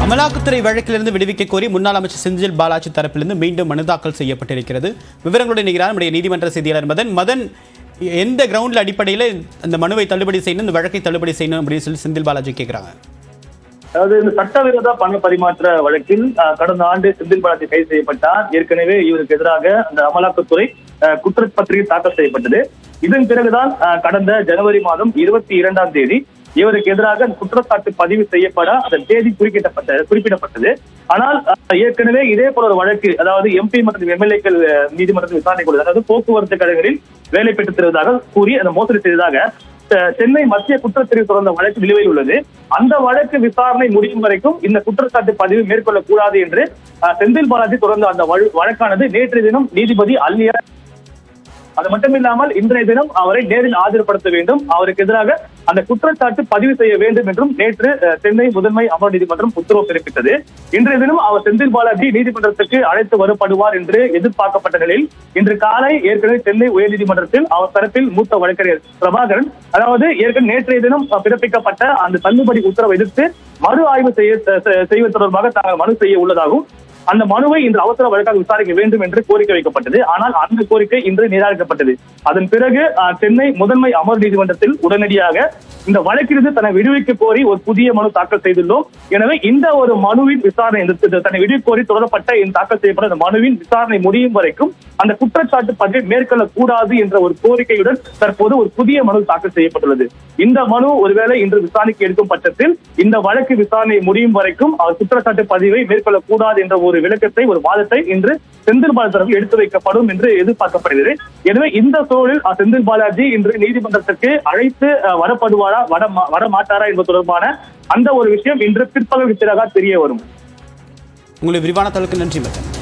அமலாக்கத்துறை வழக்கிலிருந்து விடுவிக்க கோரி முன்னாள் அமைச்சர் செந்தில் பாலாஜி தரப்பிலிருந்து மீண்டும் மனு தாக்கல் செய்யப்பட்டிருக்கிறது. விவரங்களுடன் இணைகிறார் நம்முடைய நீதிமன்ற செய்தியாளர் மதன். எந்த கிரவுண்ட்ல அடிப்படையில் அந்த மனுவை தள்ளுபடி செய்யணும், இந்த வழக்கை தள்ளுபடி செய்யணும் அப்படின்னு சொல்லி செந்தில் பாலாஜி கேட்கிறாங்க? அதாவது இந்த சட்டவிரோத பண பரிமாற்ற வழக்கில் கடந்த ஆண்டு செந்தில் பாலாஜி கைது செய்யப்பட்டார். ஏற்கனவே இவருக்கு எதிராக அந்த அமலாக்கத்துறை குற்றப்பத்திரிகை தாக்கல் செய்யப்பட்டது. இதன் பிறகுதான் கடந்த ஜனவரி மாதம் 22ஆம் தேதி இவருக்கு எதிராக குற்றச்சாட்டு பதிவு செய்யப்பட அந்த தேதி குறிப்பிடப்பட்டது. ஆனால் ஏற்கனவே இதே போல ஒரு வழக்கு, அதாவது எம்பி மற்றும் எம்எல்ஏக்கள் நீதிமன்றத்தில் விசாரணை கொள்வது, அதாவது போக்குவரத்து கழகங்களில் வேலை பெற்றுத் தருவதாக கூறி அந்த மோசடி செய்ததாக சென்னை மத்திய குற்றப்பிரிவு தொடர்ந்த வழக்கு நிலுவையில் உள்ளது. அந்த வழக்கு விசாரணை முடியும் வரைக்கும் இந்த குற்றச்சாட்டு பதிவு மேற்கொள்ளக்கூடாது என்று செந்தில் பாலாஜி தொடர்ந்த அந்த வழக்கானது நேற்றைய தினம் நீதிபதி அல்லியார். அது மட்டுமில்லாமல் இன்றைய தினம் அவரை நேரில் ஆஜர்படுத்த வேண்டும், அவருக்கு எதிராக அந்த குற்றச்சாட்டு பதிவு செய்ய வேண்டும் என்றும் நேற்று சென்னை முதன்மை அமர்வு நீதிமன்றம் உத்தரவு பிறப்பித்தது. இன்றைய தினம் அவர் செந்தில் பாலாஜி நீதிமன்றத்துக்கு அழைத்து வரப்படுவார் என்று எதிர்பார்க்கப்பட்ட நிலையில் இன்று காலை ஏற்கனவே சென்னை உயர்நீதிமன்றத்தில் அவர் தரப்பில் மூத்த வழக்கறிஞர் பிரபாகரன், அதாவது ஏற்கனவே நேற்றைய தினம் பிறப்பிக்கப்பட்ட அந்த தள்ளுபடி உத்தரவை எதிர்த்து மறு ஆய்வு செய்வது தொடர்பாக தாங்கள் மனு செய்ய உள்ளதாகவும் அந்த மனுவை இன்று அவசர வழக்காக விசாரிக்க வேண்டும் என்று கோரிக்கை வைக்கப்பட்டது. ஆனால் அந்த கோரிக்கை இன்று நிராகரிக்கப்பட்டது. அதன் பிறகு சென்னை முதன்மை அமர்வு நீதிமன்றத்தில் உடனடியாக இந்த வழக்கிலிருந்து தன்னை விடுவிக்க கோரி ஒரு புதிய மனு தாக்கல் செய்துள்ளோம். எனவே இந்த ஒரு மனுவின் விசாரணை, தன்னை விடுவிக்க கோரி தொடரப்பட்ட தாக்கல் செய்யப்பட்ட இந்த மனுவின் விசாரணை முடியும் வரைக்கும் அந்த குற்றச்சாட்டு பதிவை மேற்கொள்ளக்கூடாது என்ற ஒரு கோரிக்கையுடன் தற்போது ஒரு புதிய மனு தாக்கல் செய்யப்பட்டுள்ளது. இந்த மனு ஒருவேளை இன்று விசாரணைக்கு எடுக்கும் பட்சத்தில் இந்த வழக்கு விசாரணை முடியும் வரைக்கும் அவர் குற்றச்சாட்டு பதிவை மேற்கொள்ளக்கூடாது என்ற ஒரு விளக்கத்தை, ஒரு வாதத்தை இன்று செந்தில் பாலாஜி தரப்பில் எடுத்து வைக்கப்படும் என்று எதிர்பார்க்கப்படுகிறது. எனவே இந்த சூழலில் செந்தில் பாலாஜி இன்று நீதிமன்றத்திற்கு அழைத்து வரப்படுவாரா, வர மாட்டாரா என்பது தொடர்பான அந்த ஒரு விஷயம் இன்று பிற்பகல் தெரிய வரும். உங்களுக்கு விரிவான தகவலுக்கு நன்றி மதன்.